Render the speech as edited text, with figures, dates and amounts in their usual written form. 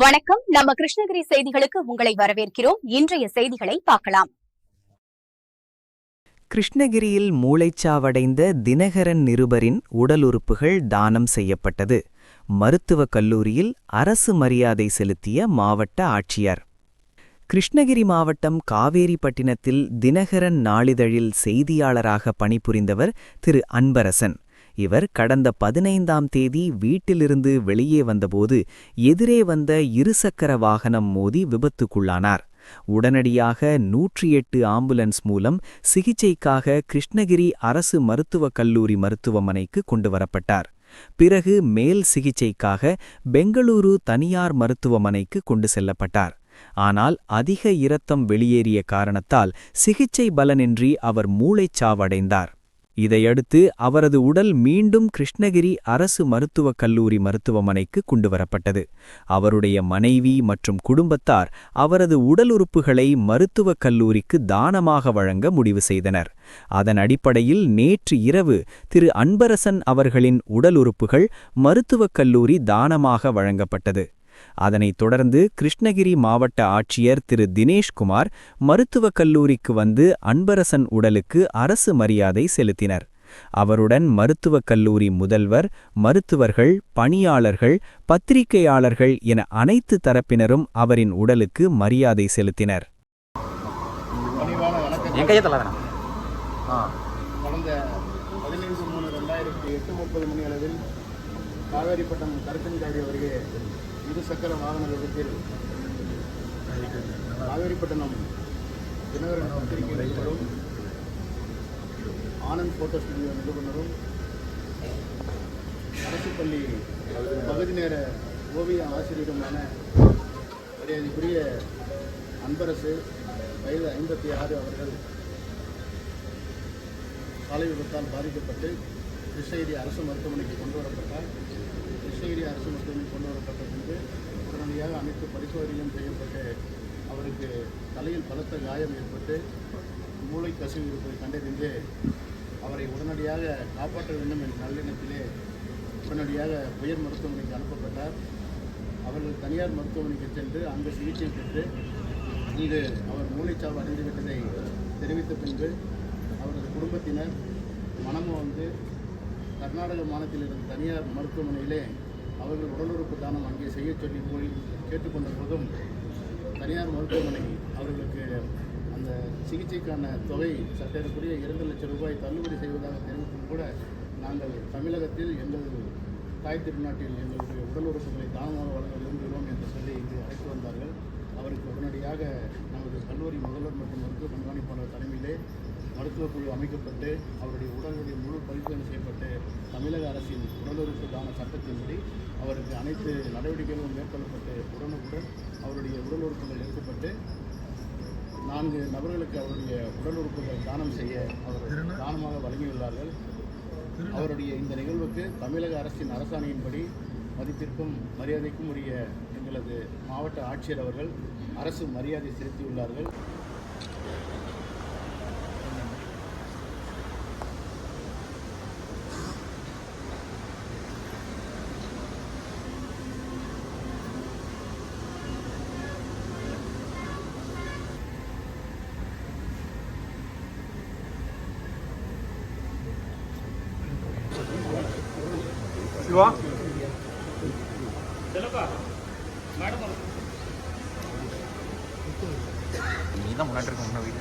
வணக்கம். நம்ம கிருஷ்ணகிரி செய்திகளுக்கு உங்களை வரவேற்கிறோம். இன்றைய செய்திகளை பார்க்கலாம். கிருஷ்ணகிரியில் மூளைச்சாவடைந்த தினகரன் நிருபரின் உடல் உறுப்புகள் தானம் செய்யப்பட்டது. மருத்துவக் கல்லூரியில் அரசு மரியாதை செலுத்திய மாவட்ட ஆட்சியர். கிருஷ்ணகிரி மாவட்டம் காவேரிப்பட்டினத்தில் தினகரன் நாளிதழில் செய்தியாளராக பணிபுரிந்தவர் திரு அன்பரசன். இவர் கடந்த 15ஆம் தேதி வீட்டிலிருந்து வெளியே வந்தபோது எதிரே வந்த இருசக்கர வாகனம் மோதி விபத்துக்குள்ளானார். உடனடியாக 108 ஆம்புலன்ஸ் மூலம் சிகிச்சைக்காக கிருஷ்ணகிரி அரசு மருத்துவக் கல்லூரி மருத்துவமனைக்கு கொண்டுவரப்பட்டார். பிறகு மேல் சிகிச்சைக்காக பெங்களூரு தனியார் மருத்துவமனைக்கு கொண்டு செல்லப்பட்டார். ஆனால் அதிக இரத்தம் வெளியேறிய காரணத்தால் சிகிச்சை பலனின்றி அவர் மூளைச்சாவடைந்தார். இதையடுத்து அவரது உடல் மீண்டும் கிருஷ்ணகிரி அரசு மருத்துவக் கல்லூரி மருத்துவமனைக்கு கொண்டுவரப்பட்டது. அவருடைய மனைவி மற்றும் குடும்பத்தார் அவரது உடலுறுப்புகளை மருத்துவக் கல்லூரிக்கு தானமாக வழங்க முடிவு செய்தனர். அதன் அடிப்படையில் நேற்று இரவு திரு அன்பரசன் அவர்களின் உடலுறுப்புகள் மருத்துவக் கல்லூரி தானமாக வழங்கப்பட்டது. அதனைத் தொடர்ந்து கிருஷ்ணகிரி மாவட்ட ஆட்சியர் திரு தினேஷ்குமார் மருத்துவக் கல்லூரிக்கு வந்து அன்பரசன் உடலுக்கு அரசு மரியாதை செலுத்தினர். அவருடன் மருத்துவக் கல்லூரி முதல்வர், மருத்துவர்கள், பணியாளர்கள், பத்திரிகையாளர்கள் என அனைத்து தரப்பினரும் அவரின் உடலுக்கு மரியாதை செலுத்தினர். கடந்த 15/3/2008 மணி அளவில் காவேரிப்பட்டம் கருத்தஞ்சாடி அருகே இருசக்கர வாகன விபத்தில் காவேரிப்பட்டினம் தினகரன் பத்திரிகை நிருபரும் ஆனந்த் போட்டோ ஸ்டுடியோ நிறுவனரும் அரசு பள்ளி பகுதி நேர ஓவிய ஆசிரியருமான மரியாதைக்குரிய அன்பரசு வயது 56 அவர்கள் சாலை விபத்தால் பாதிக்கப்பட்டு கிருஷ்ணகிரி அரசு மருத்துவமனைக்கு கொண்டு வரப்பட்டார். கிருஷ்ணகிரி அரசு மருத்துவமனை கொண்டு வரப்பட்ட பின்பு உடனடியாக அனைத்து பரிசோதனையும் செய்யப்பட்டு அவருக்கு தலையில் பலத்த காயம் ஏற்பட்டு மூளை கசிவு இருப்பதை கண்டறிந்து அவரை உடனடியாக காப்பாற்ற வேண்டும் என்ற நல்லெண்ணத்திலே உடனடியாக உயர் மருத்துவமனைக்கு அனுப்பப்பட்டார். அவர்கள் தனியார் மருத்துவமனைக்கு சென்று அங்கு சிகிச்சை பெற்று இங்கு அவர் மூளைச்சாவு அடைந்துவிட்டதை தெரிவித்த பின்பு அவரது குடும்பத்தினர் மனமும் வந்து கர்நாடக மாநிலத்தில் இருந்த தனியார் மருத்துவமனையிலே அவர்கள் உடலுறுப்பு தானம் அங்கே செய்ய சொல்லி போய் கேட்டுக்கொண்ட போதும் தனியார் மருத்துவமனை அவர்களுக்கு அந்த சிகிச்சைக்கான தொகை சட்டேறக்குரிய 2 லட்சம் ரூபாய் தள்ளுபடி செய்வதாக தெரிவித்தும் கூட நாங்கள் தமிழகத்தில் எங்களது தாய் திருநாட்டில் எங்களுடைய உடல் உறுப்புகளை தானமாக வழங்க விரும்புகிறோம் என்று சொல்லி இங்கு அழைத்து வந்தார்கள். அவருக்கு உடனடியாக நமது கல்லூரி முதல்வர் மற்றும் மருத்துவ கண்காணிப்பாளர் தலைமையிலே மருத்துவக் குழு அமைக்கப்பட்டு அவருடைய உடலுடைய முழு பரிசோதனை செய்யப்பட்டு தமிழக அரசின் உடலுறுப்பு தான சட்டத்தின்படி அவருக்கு அனைத்து நடவடிக்கைகளும் மேற்கொள்ளப்பட்டு உடனுக்குடன் அவருடைய உடல் உறுப்புகள் எடுக்கப்பட்டு 4 நபர்களுக்கு அவருடைய உடல் உறுப்புகள் தானம் செய்ய அவர் தானமாக வழங்கியுள்ளார்கள். அவருடைய இந்த நிகழ்வுக்கு தமிழக அரசின் அரசாணையின்படி மதிப்பிற்கும் மரியாதைக்கும் உரிய எங்களது மாவட்ட ஆட்சியர் அவர்கள் அரசு மரியாதை செலுத்தியுள்ளார்கள். சிவா நீ தான் முன்னாடி இருக்க வீடு